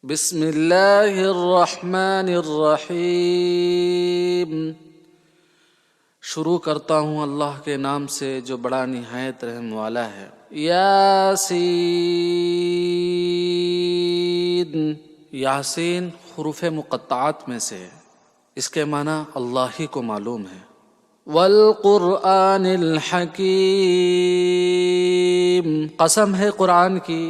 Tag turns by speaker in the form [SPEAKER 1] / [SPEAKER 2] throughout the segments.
[SPEAKER 1] بسم اللہ الرحمن الرحیم۔ شروع کرتا ہوں اللہ کے نام سے جو بڑا نہایت رحم والا ہے۔ یاسین، یاسین حروف مقطعات میں سے ہے، اس کے معنی اللہ ہی کو معلوم ہے۔ والقرآن الحکیم، قسم ہے قرآن کی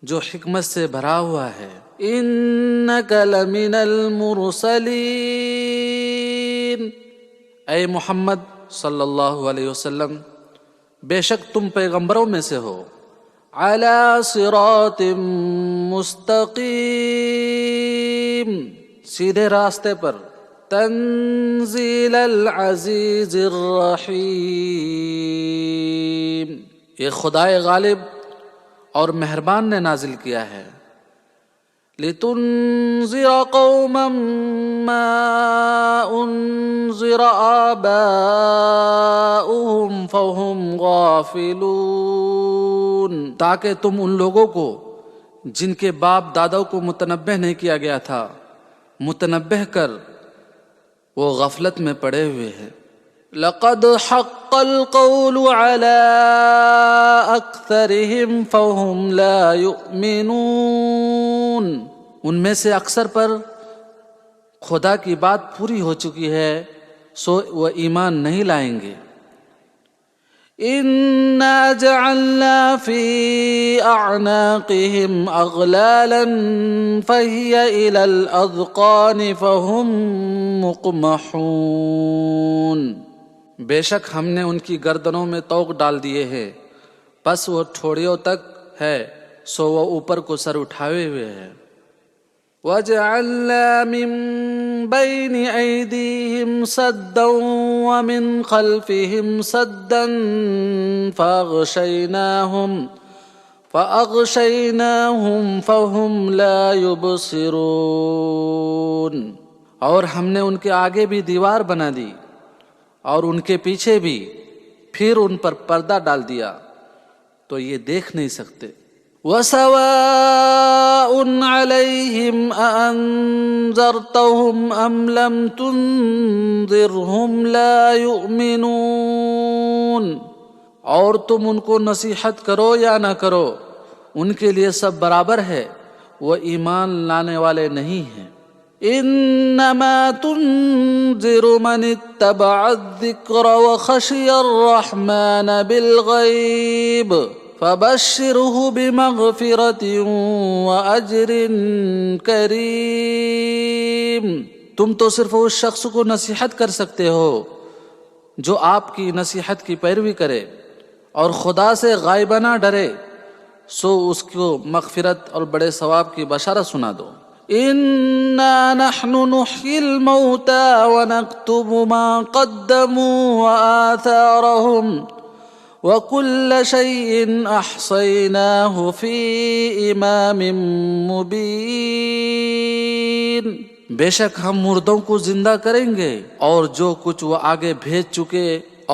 [SPEAKER 1] جو حکمت سے بھرا ہوا ہے۔ انک لمن المرسلین، اے محمد صلی اللہ علیہ وسلم بے شک تم پیغمبروں میں سے ہو۔ علی صراط مستقیم، سیدھے راستے پر۔ تنزیل العزیز الرحیم، یہ خدائے غالب اور مہربان نے نازل کیا ہے۔ لِتُنذِرَ قَوْمًا مَّا أُنذِرَ آبَاؤُهُمْ فَهُمْ غَافِلُونَ، تاکہ تم ان لوگوں کو جن کے باپ دادوں کو متنبہ نہیں کیا گیا تھا متنبہ کر وہ غفلت میں پڑے ہوئے ہیں۔ لقد حق القول على اکثرهم فهم لا يؤمنون، ان میں سے اکثر پر خدا کی بات پوری ہو چکی ہے سو وہ ایمان نہیں لائیں گے۔ انا جعلنا في اعناقهم اغلالا فهي الى الاذقان فهم مقمحون، بے شک ہم نے ان کی گردنوں میں طوق ڈال دیے ہیں، پس وہ ٹھوڑیوں تک ہے سو وہ اوپر کو سر اٹھائے ہوئے ہیں۔ وَجَعَلْنَا مِن بَيْنِ أَيْدِيهِمْ سَدًّا وَمِنْ خَلْفِهِمْ سَدًّا فَأَغْشَيْنَاهُمْ فَهُمْ لَا يُبْصِرُونَ، اور ہم نے ان کے آگے بھی دیوار بنا دی اور ان کے پیچھے بھی، پھر ان پر پردہ ڈال دیا تو یہ دیکھ نہیں سکتے۔ وَسَوَاءٌ عَلَيْهِمْ أَأَنذَرْتَهُمْ أَمْ لَمْ تُنذِرْهُمْ لَا يُؤْمِنُونَ، اور تم ان کو نصیحت کرو یا نہ کرو ان کے لیے سب برابر ہے، وہ ایمان لانے والے نہیں ہیں۔ انما تنذر من اتبع الذکر وخشی الرحمن بالغیب فبشرہ بمغفرۃ واجر کریم، تم تو صرف اس شخص کو نصیحت کر سکتے ہو جو آپ کی نصیحت کی پیروی کرے اور خدا سے غائبانہ ڈرے، سو اس کو مغفرت اور بڑے ثواب کی بشارت سنا دو۔ انا نحن نحيي الموتى ونكتب ما قدموا وآثارهم وكل شيء احصيناه في امام مبين، بے شک ہم مردوں کو زندہ کریں گے اور جو کچھ وہ آگے بھیج چکے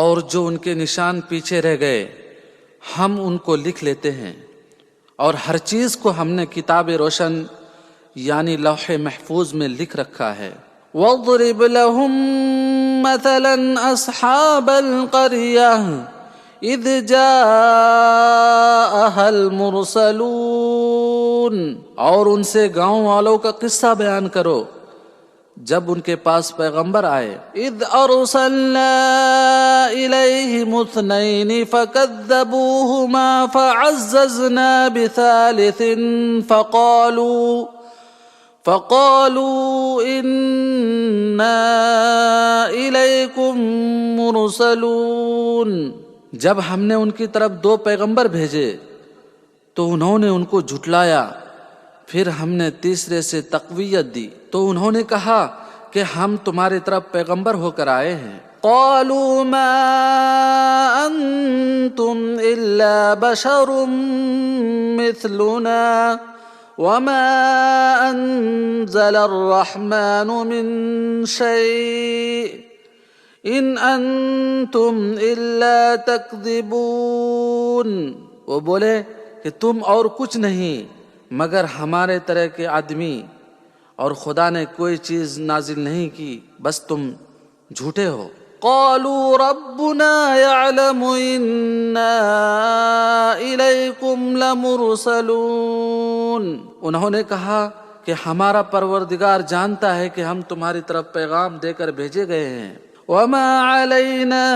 [SPEAKER 1] اور جو ان کے نشان پیچھے رہ گئے ہم ان کو لکھ لیتے ہیں، اور ہر چیز کو ہم نے کتاب روشن یعنی لوح محفوظ میں لکھ رکھا ہے۔ وَاضْرِبْ لَهُم مَّثَلًا أَصْحَابَ الْقَرْيَةِ إِذْ جَاءَهَا الْمُرْسَلُونَ، اور ان سے گاؤں والوں کا قصہ بیان کرو جب ان کے پاس پیغمبر آئے۔ اذ ارسلنا الیہم اثنین فکذبوہما فعززنا بثالث فقالوا انا الیکم مرسلون، جب ہم نے ان کی طرف دو پیغمبر بھیجے تو انہوں نے ان کو جھٹلایا، پھر ہم نے تیسرے سے تقویت دی تو انہوں نے کہا کہ ہم تمہاری طرف پیغمبر ہو کر آئے ہیں۔ قالوا ما انتم الا بشر مثلنا وما انزل الرحمن من شيء ان انتم الا تکذبون، وہ بولے کہ تم اور کچھ نہیں مگر ہمارے طرح کے آدمی، اور خدا نے کوئی چیز نازل نہیں کی، بس تم جھوٹے ہو۔ قالوا ربنا يعلم إنا إليكم لمرسلون، انہوں نے کہا کہ ہمارا پروردگار جانتا ہے کہ ہم تمہاری طرف پیغام دے کر بھیجے گئے ہیں۔ وما علينا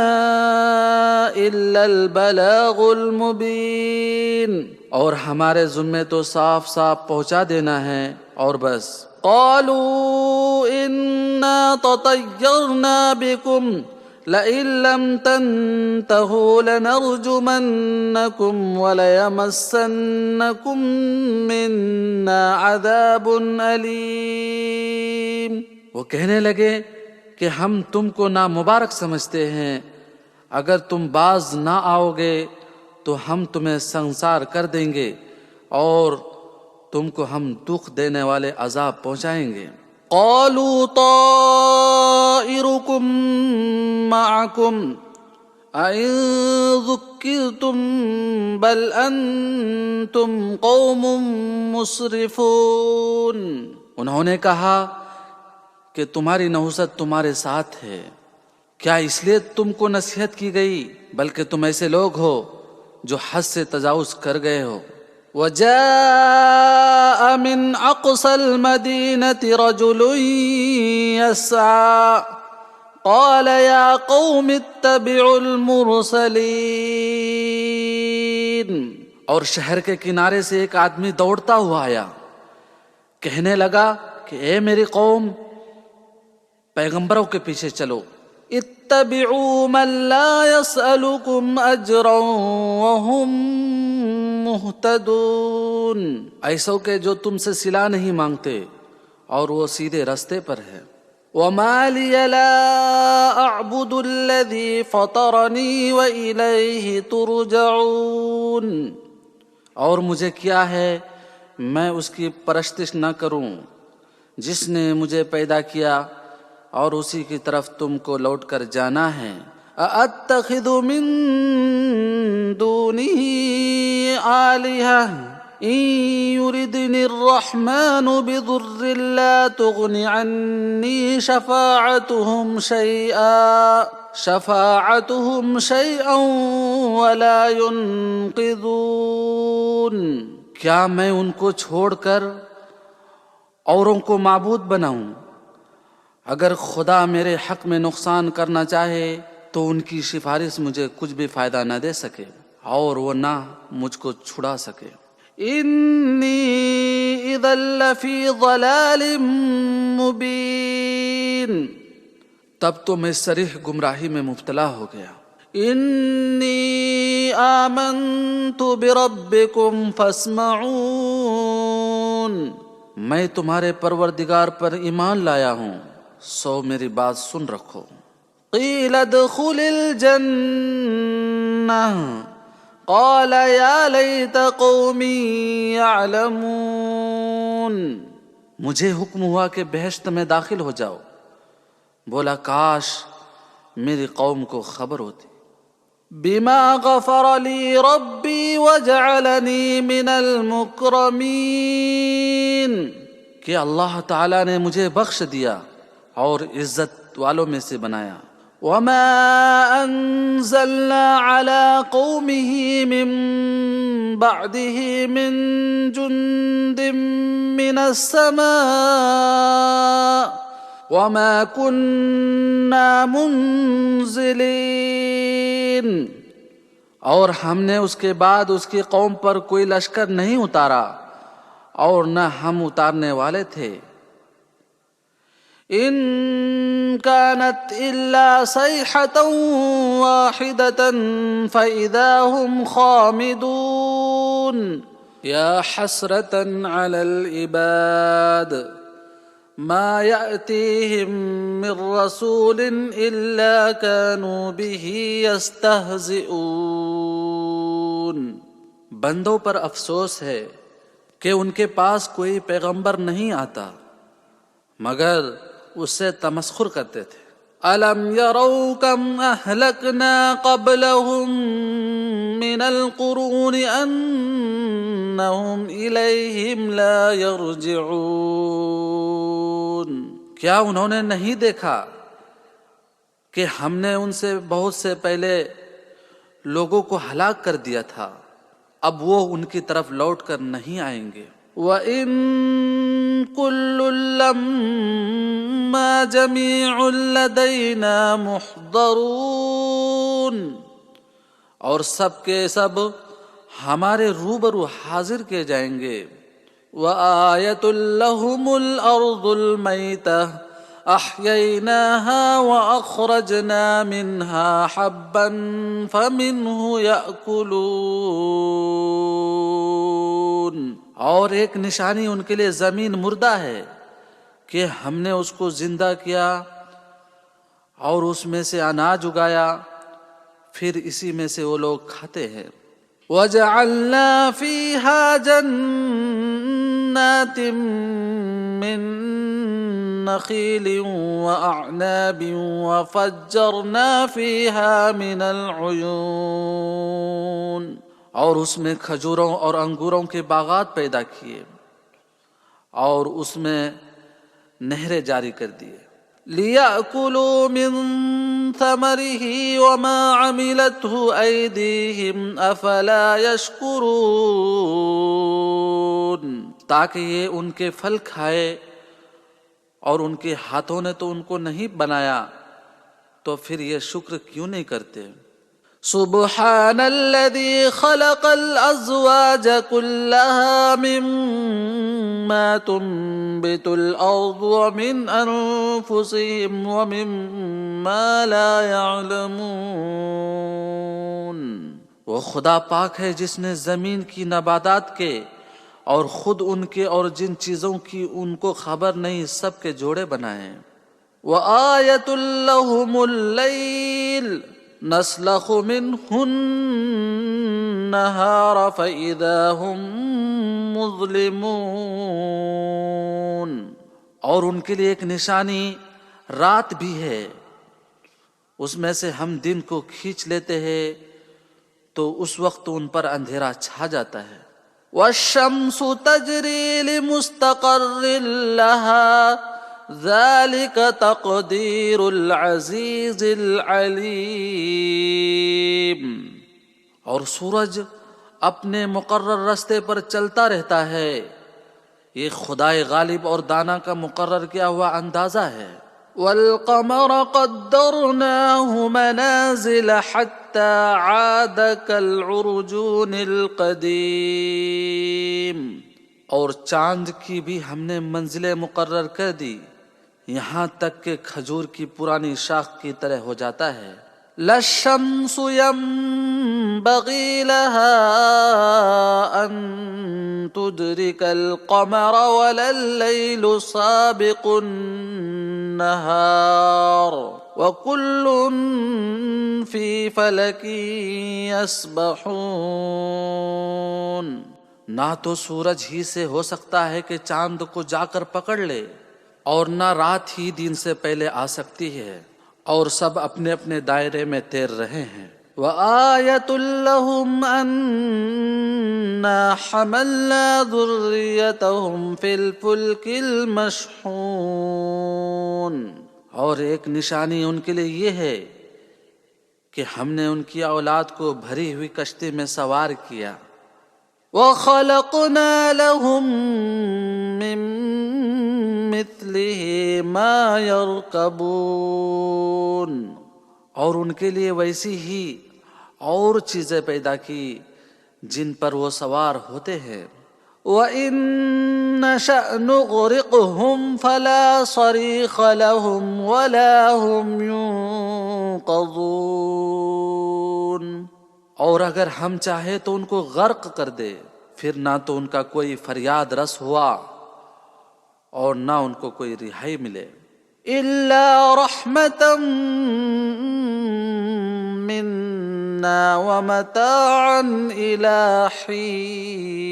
[SPEAKER 1] إلا البلاغ المبين، اور ہمارے ذمے تو صاف صاف پہنچا دینا ہے اور بس۔ قالوا إنا تطيرنا بكم لئن لم تنتهوا لنرجمنكم وليمسنكم منا عذاب أليم، وہ کہنے لگے کہ ہم تم کو نامبارک سمجھتے ہیں، اگر تم باز نہ آؤ گے تو ہم تمہیں سنسار کر دیں گے اور تم کو ہم دکھ دینے والے عذاب پہنچائیں گے۔ قالوا طائركم معكم أئن ذكرتم بل أنتم قوم مسرفون، انہوں نے کہا کہ تمہاری نحوست تمہارے ساتھ ہے، کیا اس لیے تم کو نصیحت کی گئی؟ بلکہ تم ایسے لوگ ہو جو حد سے تجاوز کر گئے ہو۔ وجاء من اقصى المدينة رجل يسعى قال يا قوم اتبعوا المرسلين، اور شہر کے کنارے سے ایک آدمی دوڑتا ہوا آیا، کہنے لگا کہ اے میری قوم، پیغمبروں کے پیچھے چلو۔ اتبعوا من لا يسألكم اجرا وهم مہتدون، ایسو کہ جو تم سے صلہ نہیں مانگتے اور وہ سیدھے رستے پر ہے۔ وما لي لا اعبد الذي فطرني وإليه ترجعون، اور مجھے کیا ہے میں اس کی پرستش نہ کروں جس نے مجھے پیدا کیا اور اسی کی طرف تم کو لوٹ کر جانا ہے۔ اَأَتَّخِذُ مِن دُونِهِ آلِهَةً إِن يُرِدْنِ الرَّحْمَنُ بِضُرٍّ لَا تُغْنِ عَنِّي شَفَاعَتُهُمْ شَيْئًا وَلَا يُنقِذُونَ، کیا میں ان کو چھوڑ کر اوروں کو معبود بناؤں؟ اگر خدا میرے حق میں نقصان کرنا چاہے تو ان کی سفارش مجھے کچھ بھی فائدہ نہ دے سکے اور وہ نہ مجھ کو چھڑا سکے۔ انی اذا لفی ضلال مبین، تب تو میں صریح گمراہی میں مبتلا ہو گیا۔ انی آمنت بربکم فاسمعون، میں تمہارے پروردگار پر ایمان لایا ہوں، سو میری بات سن رکھو۔ قیل ادخل الجنہ قال یا لیت قومی یعلمون، مجھے حکم ہوا کہ بہشت میں داخل ہو جاؤ، بولا کاش میری قوم کو خبر ہوتی۔ بما غفر لی ربی وجعلنی من المکرمین، کہ اللہ تعالی نے مجھے بخش دیا اور عزت والوں میں سے بنایا۔ وما انزلنا على قومه من بعده من جند من السماء وما كنا منزلين، اور ہم نے اس کے بعد اس کی قوم پر کوئی لشکر نہیں اتارا اور نہ ہم اتارنے والے تھے۔ ان كانت الا صيحة واحدة فاذا هم خامدون، يا حسرة على العباد ما يأتيهم من رسول الا كانوا به يستهزئون، بندوں پر افسوس ہے کہ ان کے پاس کوئی پیغمبر نہیں آتا مگر اس سے تمسخر کرتے تھے۔ أَلَمْ يَرَوْا كَمْ أَهْلَكْنَا قَبْلَهُمْ مِنَ الْقُرُونِ أَنَّهُمْ انہم الیہم لا یرجعون، کیا انہوں نے نہیں دیکھا کہ ہم نے ان سے بہت سے پہلے لوگوں کو ہلاک کر دیا تھا، اب وہ ان کی طرف لوٹ کر نہیں آئیں گے۔ وَإِن كُلٌّ لَّمَّا جَمِيعٌ لَّدَيْنَا مُحْضَرُونَ، اور سب کے سب ہمارے روبرو حاضر کیے جائیں گے۔ وَآیَةٌ لَّهُمُ الْأَرْضُ الْمَيْتَةُ أَحْيَيْنَاهَا وَأَخْرَجْنَا مِنْهَا حَبًّا فَمِنْهُ يَأْكُلُونَ، اور ایک نشانی ان کے لیے زمین مردہ ہے کہ ہم نے اس کو زندہ کیا اور اس میں سے اناج اگایا، پھر اسی میں سے وہ لوگ کھاتے ہیں۔ وَجَعَلْنَا فِيهَا جَنَّاتٍ مِّن نَخِيلٍ وَأَعْنَابٍ وَفَجَّرْنَا فِيهَا مِنَ الْعُيُونِ، اور اس میں کھجوروں اور انگوروں کے باغات پیدا کیے اور اس میں نہریں جاری کر دیے۔ لِيَأْكُلُوا مِن ثَمَرِهِ وَمَا عَمِلَتْهُ أَيْدِيهِمْ أَفَلَا يَشْكُرُونَ، تاکہ یہ ان کے پھل کھائے، اور ان کے ہاتھوں نے تو ان کو نہیں بنایا، تو پھر یہ شکر کیوں نہیں کرتے؟ سبحان الذي خلق الازواج كلها مما تنبت الارض ومن انفسهم ومما لا يعلمون، وہ خدا پاک ہے جس نے زمین کی نباتات کے اور خود ان کے اور جن چیزوں کی ان کو خبر نہیں سب کے جوڑے بنائے۔ وَآیَةٌ لَّهُمُ اللَّيْلُ نَسْلَخُ مِنْهُ النَّهَارَ فَإِذَا هُمْ مُظْلِمُونَ، اور ان کے لیے ایک نشانی رات بھی ہے، اس میں سے ہم دن کو کھینچ لیتے ہیں تو اس وقت ان پر اندھیرا چھا جاتا ہے۔ وَالشَّمْسُ تَجْرِي لِمُسْتَقَرٍّ لَهَا ذَلِكَ تَقْدِيرُ الْعَزِيزِ الْعَلِيمِ، اور سورج اپنے مقرر راستے پر چلتا رہتا ہے، یہ خدائے غالب اور دانا کا مقرر کیا ہوا اندازہ ہے۔ وَالْقَمَرَ قَدَّرْنَاهُ مَنَازِلَ حَتَّى عَادَ كَالْعُرْجُونِ الْقَدِيمِ، اور چاند کی بھی ہم نے منزلیں مقرر کر دی، یہاں تک کہ کھجور کی پرانی شاخ کی طرح ہو جاتا ہے۔ لَا الشَّمْسُ يَنبَغِي لَهَا أَن تُدْرِكَ الْقَمَرَ وَلَا اللَّيْلُ سَابِقُ النَّهَارِ وَكُلٌّ فِي فَلَكٍ يَسْبَحُونَ، نہ تو سورج ہی سے ہو سکتا ہے کہ چاند کو جا کر پکڑ لے، اور نہ رات ہی دن سے پہلے آ سکتی ہے، اور سب اپنے اپنے دائرے میں تیر رہے ہیں۔ وَآیَةٌ لَّهُمْ أَنَّا حَمَلْنَا ذُرِّيَّتَهُمْ فِي الْفُلْكِ الْمَشْحُونِ، اور ایک نشانی ان کے لیے یہ ہے کہ ہم نے ان کی اولاد کو بھری ہوئی کشتی میں سوار کیا۔ وَخَلَقْنَا لَهُم مِّن مِّثْلِهِ مَا يَرْكَبُونَ، اور ان کے لیے ویسی ہی اور چیزیں پیدا کی جن پر وہ سوار ہوتے ہیں۔ وَإِن نَّشَأْ نُغْرِقْهُمْ فَلَا صَرِيخَ لَهُمْ وَلَا هُمْ يُنقَذُونَ، اور اگر ہم چاہے تو ان کو غرق کر دے، پھر نہ تو ان کا کوئی فریاد رس ہوا اور نہ ان کو کوئی رہائی ملے۔ إِلَّا رَحْمَةً مِّنَّا وَمَتَاعًا إِلَىٰ حِينٍ،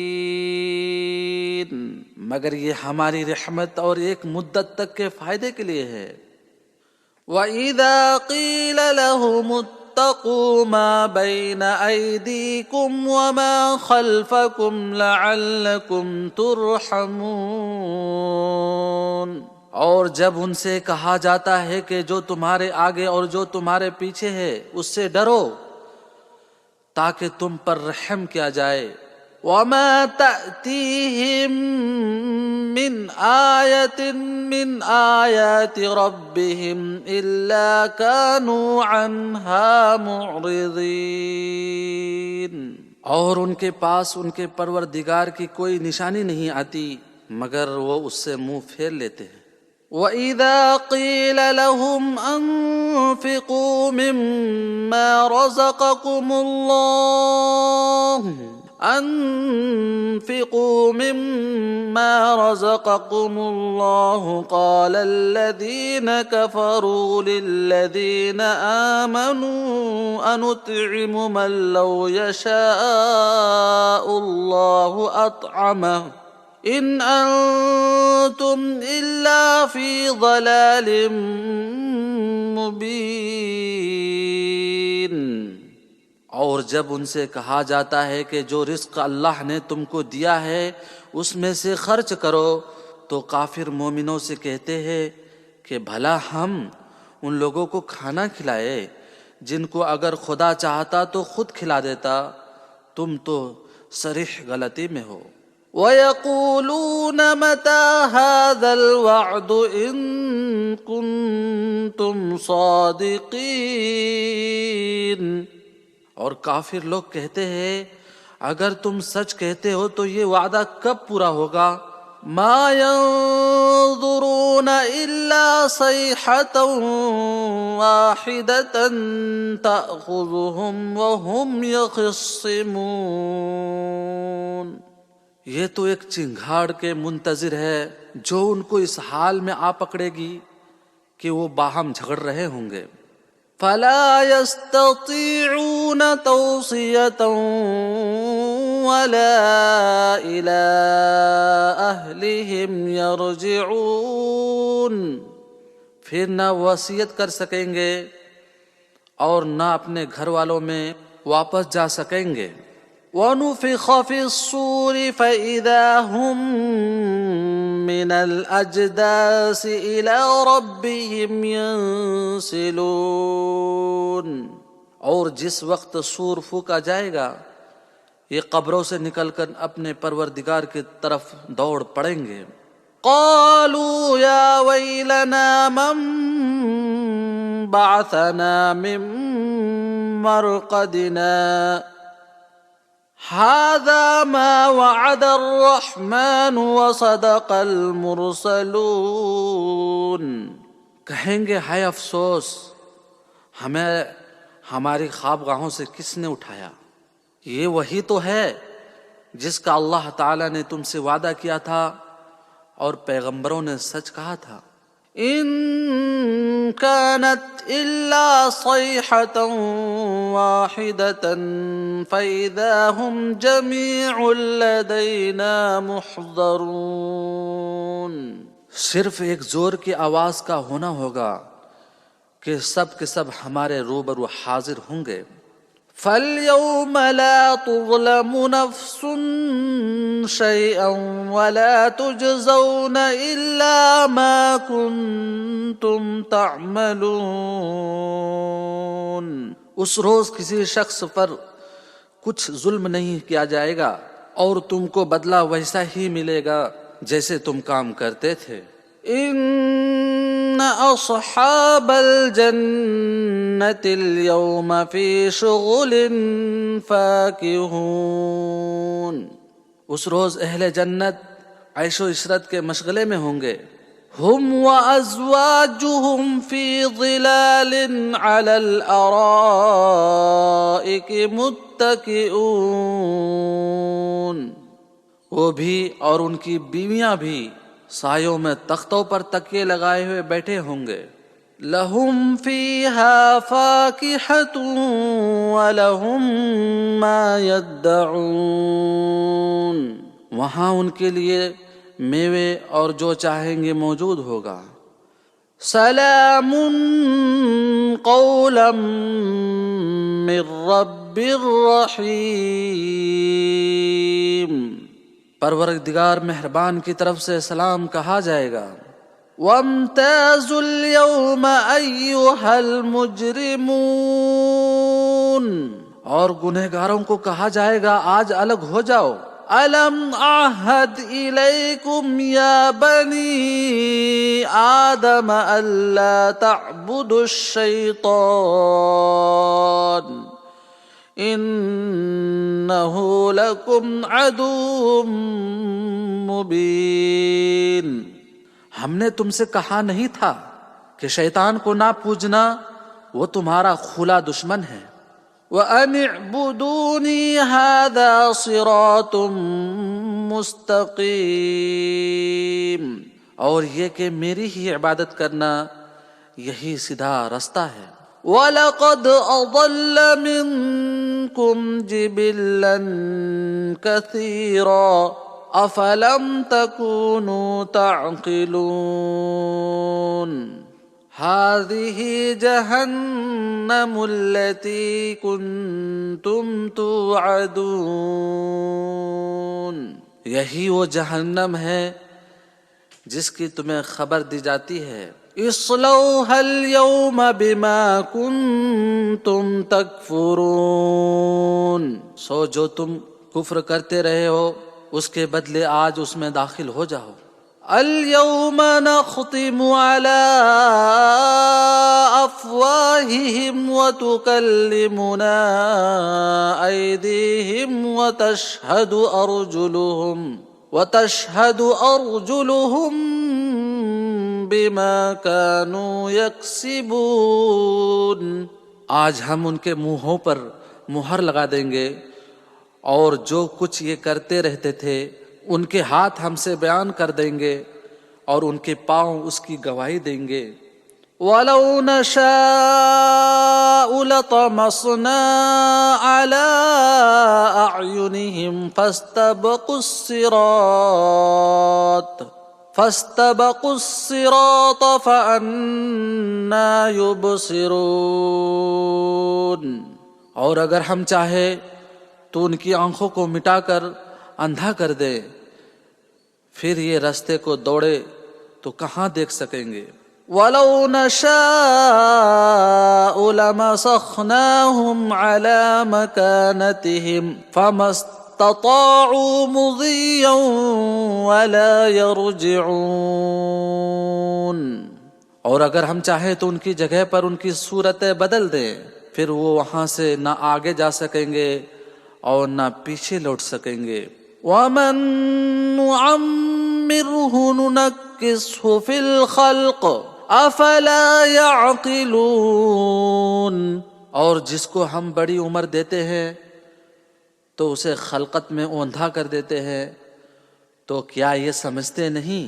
[SPEAKER 1] مگر یہ ہماری رحمت اور ایک مدت تک کے فائدے کے لیے ہے۔ وَإِذَا قِيلَ لَهُمُ واتقوا ما بين أيديكم وما خلفكم لعلكم ترحمون. اور جب ان سے کہا جاتا ہے کہ جو تمہارے آگے اور جو تمہارے پیچھے ہے اس سے ڈرو تاکہ تم پر رحم کیا جائے. وَمَا تَأْتِيهِم مِّنْ آيَةٍ مِّنْ آيَاتِ رَبِّهِمْ إِلَّا كَانُوا عَنْهَا مُعْرِضِينَ. اور ان کے پاس ان کے پروردگار کی کوئی نشانی نہیں آتی مگر وہ اس سے منہ پھیر لیتے ہیں. وَإِذَا قِيلَ لَهُمْ أَنفِقُوا مِمَّا رَزَقَكُمُ اللَّهُ قَالَ الَّذِينَ كَفَرُوا لِلَّذِينَ آمَنُوا أَنُطْعِمُ مَن لَّوْ يَشَاءُ اللَّهُ أَطْعَمَهُ إِنْ أَنْتُمْ إِلَّا فِي ضَلَالٍ مُبِينٍ. اور جب ان سے کہا جاتا ہے کہ جو رزق اللہ نے تم کو دیا ہے اس میں سے خرچ کرو تو کافر مومنوں سے کہتے ہیں کہ بھلا ہم ان لوگوں کو کھانا کھلائے جن کو اگر خدا چاہتا تو خود کھلا دیتا. تم تو صریح غلطی میں ہو. وَيَقُولُونَ مَتَى هَذَا الْوَعْدُ إِن كُنتُمْ صَادِقِينَ. اور کافر لوگ کہتے ہیں اگر تم سچ کہتے ہو تو یہ وعدہ کب پورا ہوگا؟ مَا يَنظُرُونَ إِلَّا صَيْحَةً وَاحِدَةً تَأْخُذُهُمْ وَهُمْ يَخِصِّمُونَ. یہ تو ایک چنگھاڑ کے منتظر ہے جو ان کو اس حال میں آ پکڑے گی کہ وہ باہم جھگڑ رہے ہوں گے. فَلَا يَسْتَطِيعُونَ تَوْصِيَةً وَلَا إِلَىٰ أَهْلِهِمْ يَرْجِعُونَ. پھر نہ وصیت کر سکیں گے اور نہ اپنے گھر والوں میں واپس جا سکیں گے. وَنُفِخَ فِي الصُّورِ فَإِذَا هُم مِّنَ الْأَجْدَاثِ إِلَىٰ رَبِّهِمْ يَنسِلُونَ. اور جس وقت سور پھونکا جائے گا یہ قبروں سے نکل کر اپنے پروردگار کی طرف دوڑ پڑیں گے. قَالُوا يَا وَيْلَنَا مَن بَعَثَنَا مِن مَّرْقَدِنَا هَذَا مَا وَعَدَ الرَّحْمَٰنُ وَصَدَقَ الْمُرْسَلُونَ. کہیں گے ہائے افسوس ہمیں ہماری خوابگاہوں سے کس نے اٹھایا. یہ وہی تو ہے جس کا اللہ تعالی نے تم سے وعدہ کیا تھا اور پیغمبروں نے سچ کہا تھا. إِن كَانَتْ إِلَّا صَيْحَةً وَاحِدَةً فَإِذَا هُمْ جَمِيعٌ لَدَيْنَا مُحْضَرُونَ. صرف ایک زور کی آواز کا ہونا ہوگا کہ سب کے سب ہمارے روبرو حاضر ہوں گے. فَالْيَوْمَ لَا تُظْلَمُ نَفْسٌ شَيْئًا وَلَا تُجْزَوْنَ إِلَّا مَا كُنتُمْ تَعْمَلُونَ. اس روز کسی شخص پر کچھ ظلم نہیں کیا جائے گا اور تم کو بدلہ ویسا ہی ملے گا جیسے تم کام کرتے تھے. ان اصحاب الجنة اليوم في شغل فاكهون. اس روز اہل جنت عیش و عشرت کے مشغلے میں ہوں گے. هم وازواجهم في ظلال على الارائك متكئون. وہ بھی اور ان کی بیویاں بھی سایوں میں تختوں پر تکیے لگائے ہوئے بیٹھے ہوں گے. لَهُمْ فِيهَا فَاكِهَةٌ وَلَهُمْ مَا يَدَّعُونَ. وہاں ان کے لیے میوے اور جو چاہیں گے موجود ہوگا. سلام قولا من رب الرحیم، پروردگار مہربان کی طرف سے سلام کہا جائے گا۔ وامتازوا اليوم ایھا المجرمون، اور گنہگاروں کو کہا جائے گا آج الگ ہو جاؤ۔ الم اعہد الیکم یا بنی آدم الا تعبدوا الشیطان انہ لکم عدو مبین، ہم نے تم سے کہا نہیں تھا کہ شیطان کو نہ پوجنا، وہ تمہارا کھلا دشمن ہے۔ وَأَنِ اعْبُدُونِي هَذَا صِرَاطٌ مُسْتَقِيمٌ، اور یہ کہ میری ہی عبادت کرنا یہی سیدھا رستہ ہے۔ وَلَقَدْ أَضَلَّ مِنْكُمْ جِبِلًّا كَثِيرًا أَفَلَمْ تَكُونُوا تَعْقِلُونَ هذه جہنم التي كنتم توعدون، یہی وہ جہنم ہے جس کی تمہیں خبر دی جاتی ہے۔ اصلوها اليوم بما كنتم تکفرون، سو جو تم کفر کرتے رہے ہو اس کے بدلے آج اس میں داخل ہو جاؤ۔ اليوم نختم على افواههم وتكلمنا ايديهم وتشهد ارجلهم بما كانوا يكسبون، آج ہم ان کے منہوں پر مہر لگا دیں گے، اور جو کچھ یہ کرتے رہتے تھے ان کے ہاتھ ہم سے بیان کر دیں گے اور ان کے پاؤں اس کی گواہی دیں گے۔ وَلَوْ نَشَاءُ لَطَمَسْنَا عَلَىٰ أَعْيُنِهِمْ فَاسْتَبَقُوا الصِّرَاطَ فَأَنَّىٰ يُبْصِرُونَ، اور اگر ہم چاہے تو ان کی آنکھوں کو مٹا کر اندھا کر دے، پھر یہ رستے کو دوڑے تو کہاں دیکھ سکیں گے۔ وَلَوْ نَشَاءُ لَمَسَخْنَاهُمْ عَلَى مَكَانَتِهِمْ فَمَا اسْتَطَاعُوا مُضِيًّا وَلَا يَرْجِعُونَ، اور اگر ہم چاہیں تو ان کی جگہ پر ان کی صورتیں بدل دیں، پھر وہ وہاں سے نہ آگے جا سکیں گے اور نہ پیچھے لوٹ سکیں گے۔ وَمَن نُعَمِّرْهُ نُنَكِّسْهُ فِي الْخَلْقِ أَفَلَا يَعْقِلُونَ، اور جس کو ہم بڑی عمر دیتے ہیں تو اسے خلقت میں اوندھا کر دیتے ہیں، تو کیا یہ سمجھتے نہیں؟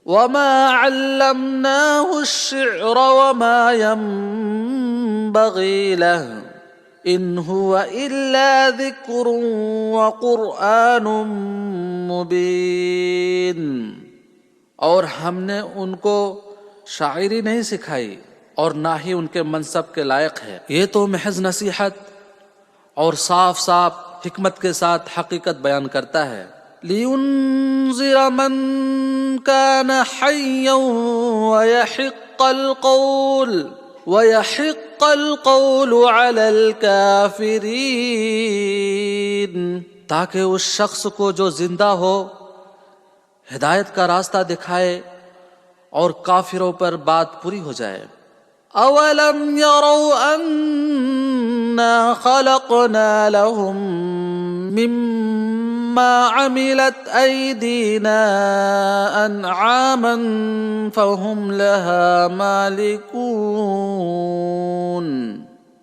[SPEAKER 1] وَمَا عَلَّمْنَاهُ الشِّعْرَ وَمَا يَنبَغِي لَهُ ان هو الا ذکر وقرآن مبین، اور ہم نے ان کو شاعری نہیں سکھائی اور نہ ہی ان کے منصب کے لائق ہے، یہ تو محض نصیحت اور صاف صاف حکمت کے ساتھ حقیقت بیان کرتا ہے۔ لِيُنذِرَ مَن كَانَ حَيًّا وَيَحِقَّ الْقَوْلُ عَلَى الْكَافِرِينَ، تاکہ اس شخص کو جو زندہ ہو ہدایت کا راستہ دکھائے اور کافروں پر بات پوری ہو جائے۔ اولم يروا انا خلقنا لهم مما عملت ايدينا انعاما فهم لها مالكون،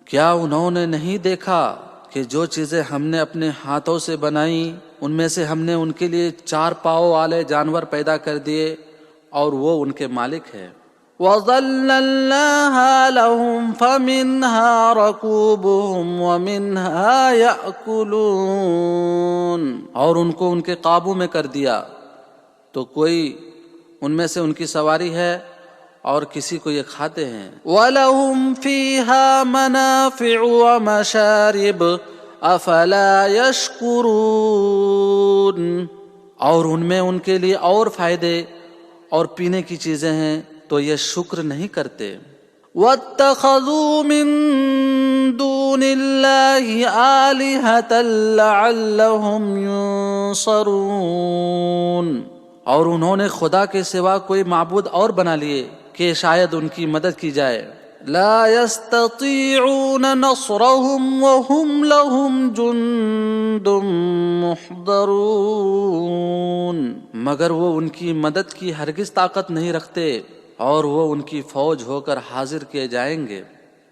[SPEAKER 1] کیا انہوں نے نہیں دیکھا کہ جو چیزیں ہم نے اپنے ہاتھوں سے بنائیں ان میں سے ہم نے ان کے لیے 4 پاؤں والے جانور پیدا کر دیے اور وہ ان کے مالک ہے۔ وَظَلَّلْنَاهَا لَهُمْ فَمِنْهَا رَكُوبُهُمْ وَمِنْهَا يَأْكُلُونَ، اور ان کو ان کے قابو میں کر دیا، تو کوئی ان میں سے ان کی سواری ہے اور کسی کو یہ کھاتے ہیں. وَلَهُمْ فِيهَا مَنَافِعُ وَمَشَارِبُ أَفَلَا يَشْكُرُونَ. اور ان میں ان کے لیے اور فائدے اور پینے کی چیزیں ہیں تو یہ شکر نہیں کرتے. وَاتَّخَذُوا مِن دُونِ اللَّهِ آلِهَةً لَعَلَّهُمْ يُنصَرُونَ. اور انہوں نے خدا کے سوا کوئی معبود اور بنا لیے کہ شاید ان کی مدد کی جائے. لا يستطيعون نصرهم وهم لهم جند محضرون. مگر وہ ان کی مدد کی ہرگز طاقت نہیں رکھتے اور وہ ان کی فوج ہو کر حاضر کیے جائیں گے.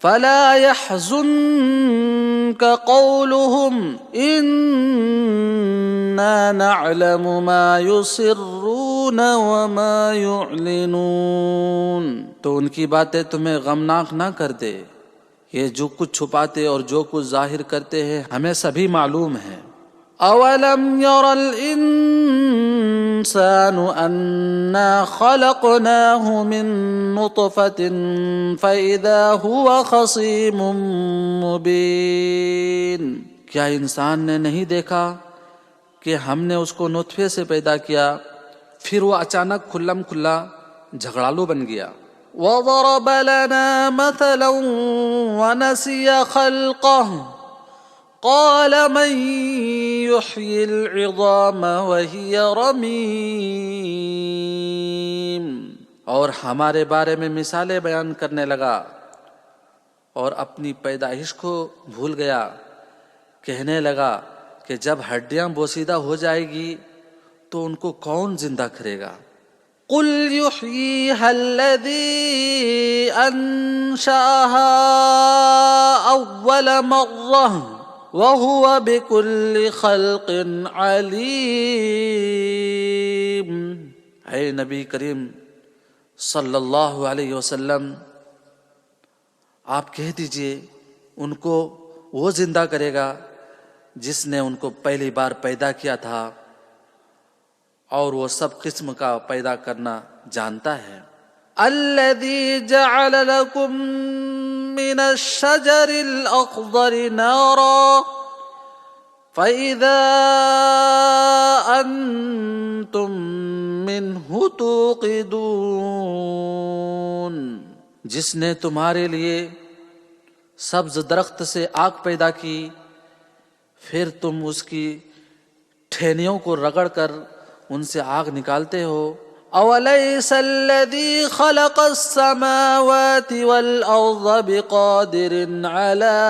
[SPEAKER 1] فلا يحزنك قولهم إنا نعلم ما يسرون وما يعلنون. تو ان کی باتیں تمہیں غمناک نہ کر دے. یہ جو کچھ چھپاتے اور جو کچھ ظاہر کرتے ہیں ہمیں سبھی معلوم ہے. اولم ير الانسان انا خلقناه من نطفة فاذا هو خصيم مبين. کیا انسان نے نہیں دیکھا کہ ہم نے اس کو نطفے سے پیدا کیا پھر وہ اچانک کھلم کھلا جھگڑالو بن گیا. وضرب لنا مثلا ونسي خلقه قال من يحيي العظام وهي رميم. اور ہمارے بارے میں مثالیں بیان کرنے لگا اور اپنی پیدائش کو بھول گیا. کہنے لگا کہ جب ہڈیاں بوسیدہ ہو جائے گی تو ان کو کون زندہ کرے گا. قل يحييها الذي أنشأها أول مرة وهو بكل خلق عليم. اے نبی کریم صلی اللہ علیہ وسلم آپ کہہ دیجئے ان کو وہ زندہ کرے گا جس نے ان کو پہلی بار پیدا کیا تھا اور وہ سب قسم کا پیدا کرنا جانتا ہے. الذي جعل لكم من الشجر الأخضر نارا فإذا أنتم منه توقدون. جس نے تمہارے لیے سبز درخت سے آگ پیدا کی پھر تم اس کی ٹھینیوں کو رگڑ کر ان سے آگ نکالتے ہو. اولیس الذی خلق السماوات والارض بقادر علی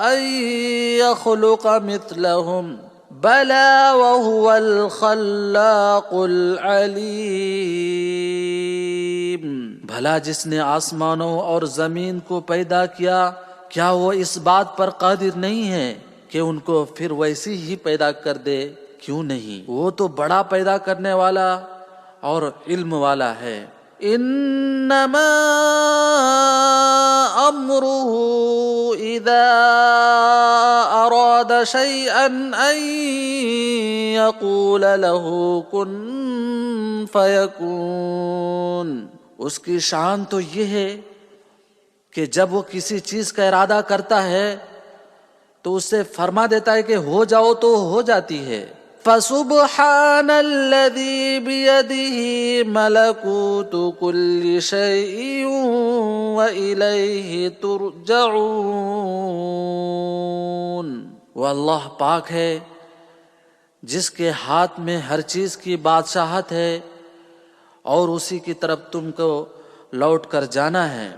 [SPEAKER 1] ان یخلق مثلهم بلا وهو الخلاق العلیم. بھلا جس نے آسمانوں اور زمین کو پیدا کیا کیا وہ اس بات پر قادر نہیں ہے کہ ان کو پھر ویسی ہی پیدا کر دے؟ کیوں نہیں، وہ تو بڑا پیدا کرنے والا اور علم والا ہے. انما امره اذا اراد شيئا ان يقول له كن فيكون. اس کی شان تو یہ ہے کہ جب وہ کسی چیز کا ارادہ کرتا ہے تو اسے فرما دیتا ہے کہ ہو جاؤ تو ہو جاتی ہے. فسبحان الذي بيده ملكوت كل شيء وإليه ترجعون. وہ اللہ پاک ہے جس کے ہاتھ میں ہر چیز کی بادشاہت ہے اور اسی کی طرف تم کو لوٹ کر جانا ہے.